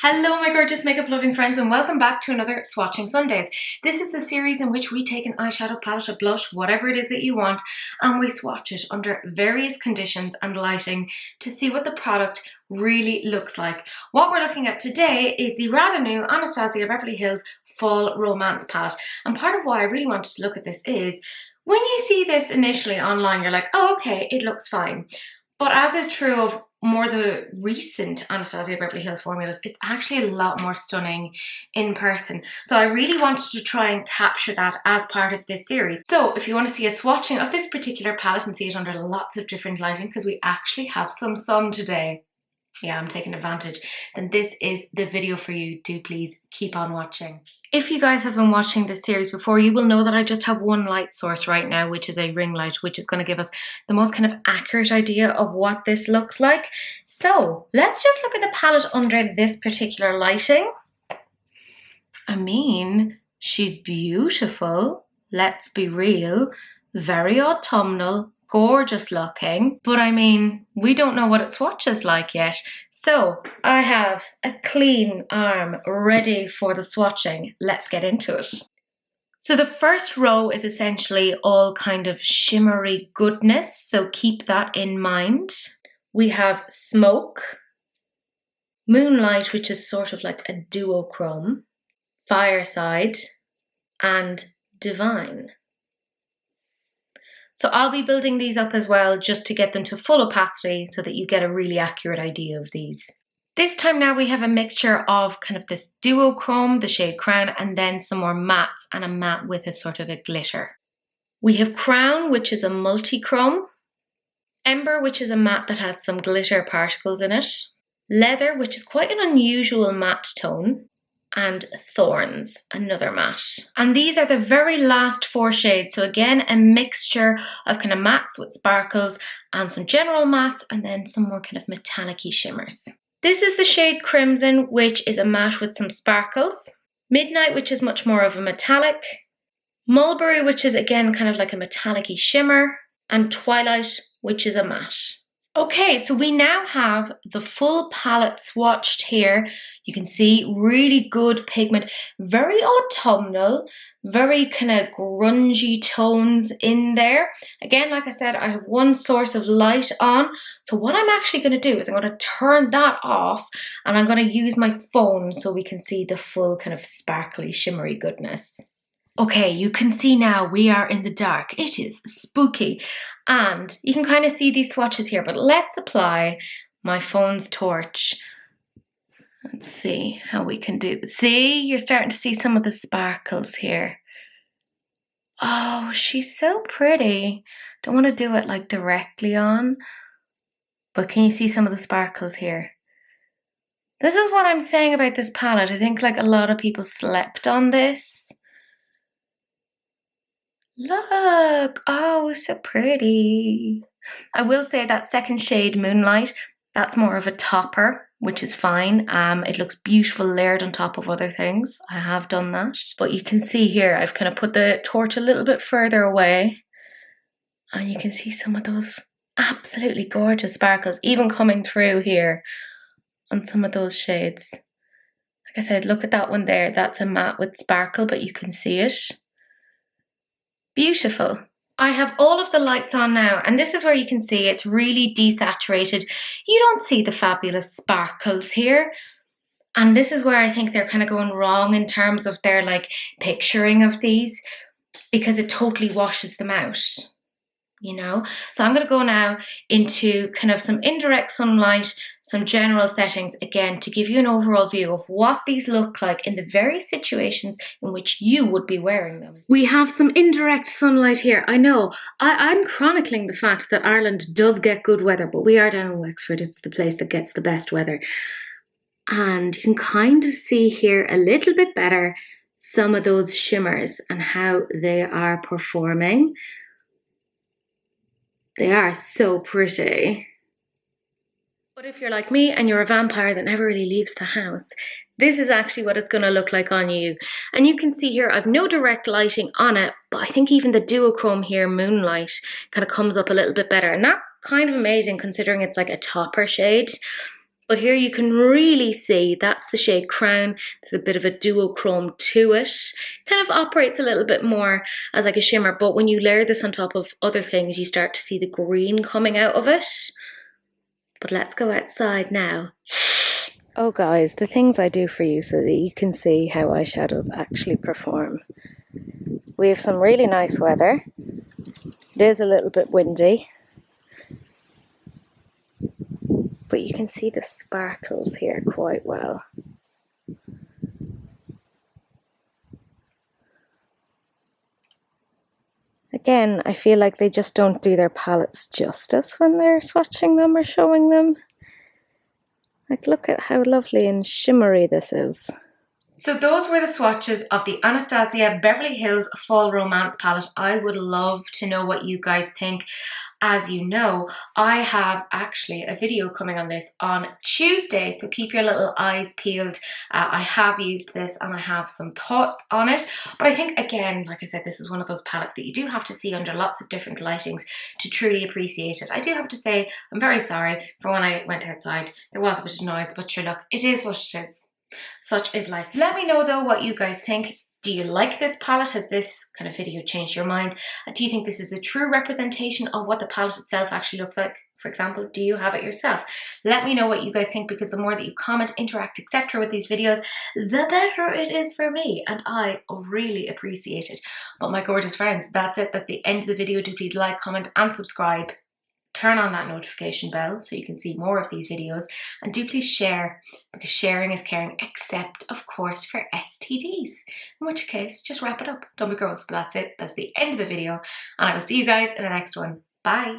Hello my gorgeous makeup loving friends and welcome back to another Swatching Sundays. This is the series in which we take an eyeshadow palette, a blush, whatever it is that you want, and we swatch it under various conditions and lighting to see what the product really looks like. What we're looking at today is the rather new Anastasia Beverly Hills Fall Romance palette, and part of why I really wanted to look at this is when you see this initially online you're like, oh okay, it looks fine. But as is true of more the recent Anastasia Beverly Hills formulas, it's actually a lot more stunning in person. So I really wanted to try and capture that as part of this series. So if you want to see a swatching of this particular palette and see it under lots of different lighting, because we actually have some sun today. Yeah, I'm taking advantage. Then this is the video for you. Do please keep on watching. If you guys have been watching this series before, you will know that I just have one light source right now, which is a ring light, which is going to give us the most kind of accurate idea of what this looks like. So let's just look at the palette under this particular lighting. I mean, she's beautiful. Let's be real. Very autumnal. Gorgeous looking, but I mean, we don't know what it swatches like yet. So I have a clean arm ready for the swatching. Let's get into it. So the first row is essentially all kind of shimmery goodness, so keep that in mind. We have Smoke, Moonlight, which is sort of like a duochrome, Fireside, and Divine. So I'll be building these up as well just to get them to full opacity so that you get a really accurate idea of these. This time now we have a mixture of kind of this duochrome, the shade Crown, and then some more mattes and a matte with a sort of a glitter. We have Crown, which is a multi-chrome, Ember, which is a matte that has some glitter particles in it, Leather, which is quite an unusual matte tone, and Thorns, another matte. And these are the very last four shades. So again, a mixture of kind of mattes with sparkles and some general mattes and then some more kind of metallic-y shimmers. This is the shade Crimson, which is a matte with some sparkles. Midnight, which is much more of a metallic. Mulberry, which is again kind of like a metallic-y shimmer. And Twilight, which is a matte. Okay, so we now have the full palette swatched here. You can see really good pigment, very autumnal, very kind of grungy tones in there. Again, like I said, I have one source of light on. So what I'm actually going to do is I'm going to turn that off and I'm going to use my phone so we can see the full kind of sparkly, shimmery goodness. Okay, you can see now we are in the dark. It is spooky. And you can kind of see these swatches here, but let's apply my phone's torch. Let's see how we can do this. See, you're starting to see some of the sparkles here. Oh, she's so pretty. Don't want to do it like directly on, but can you see some of the sparkles here? This is what I'm saying about this palette. I think like a lot of people slept on this. Look, oh, so pretty. I will say that second shade, Moonlight, that's more of a topper, which is fine. It looks beautiful layered on top of other things. I have done that. But you can see here, I've kind of put the torch a little bit further away. And you can see some of those absolutely gorgeous sparkles, even coming through here on some of those shades. Like I said, look at that one there. That's a matte with sparkle, but you can see it. Beautiful. I have all of the lights on now, and this is where you can see it's really desaturated. You don't see the fabulous sparkles here. And this is where I think they're kind of going wrong in terms of their like picturing of these, because it totally washes them out, you know? So I'm going to go now into kind of some indirect sunlight, some general settings, again, to give you an overall view of what these look like in the various situations in which you would be wearing them. We have some indirect sunlight here. I know, I'm chronicling the fact that Ireland does get good weather, but we are down in Wexford. It's the place that gets the best weather. And you can kind of see here a little bit better some of those shimmers and how they are performing. They are so pretty. But if you're like me and you're a vampire that never really leaves the house, this is actually what it's going to look like on you. And you can see here, I've no direct lighting on it, but I think even the duochrome here, Moonlight, kind of comes up a little bit better. And that's kind of amazing considering it's like a topper shade. But here you can really see that's the shade Crown. There's a bit of a duochrome to it. Kind of operates a little bit more as like a shimmer, but when you layer this on top of other things, you start to see the green coming out of it. But let's go outside now. Oh guys, the things I do for you so that you can see how eyeshadows actually perform. We have some really nice weather. It is a little bit windy, but you can see the sparkles here quite well. Again, I feel like they just don't do their palettes justice when they're swatching them or showing them. Like, look at how lovely and shimmery this is. So those were the swatches of the Anastasia Beverly Hills Fall Romance palette. I would love to know what you guys think. As you know, I have actually a video coming on this on Tuesday, so keep your little eyes peeled. I have used this and I have some thoughts on it, but I think, again, like I said, this is one of those palettes that you do have to see under lots of different lightings to truly appreciate it. I do have to say, I'm very sorry for when I went outside. There was a bit of noise, but sure, look, it is what it is. Such is life. Let me know though what you guys think. Do you like this palette? Has this kind of video changed your mind? Do you think this is a true representation of what the palette itself actually looks like? For example, do you have it yourself? Let me know what you guys think, because the more that you comment, interact, etc. with these videos, the better it is for me, and I really appreciate it. But my gorgeous friends, that's it. That's the end of the video. Do please like, comment and subscribe. Turn on that notification bell so you can see more of these videos, and do please share, because sharing is caring, except of course for STDs, in which case just wrap it up. Don't be gross. But that's it. That's the end of the video, and I will see you guys in the next one. Bye.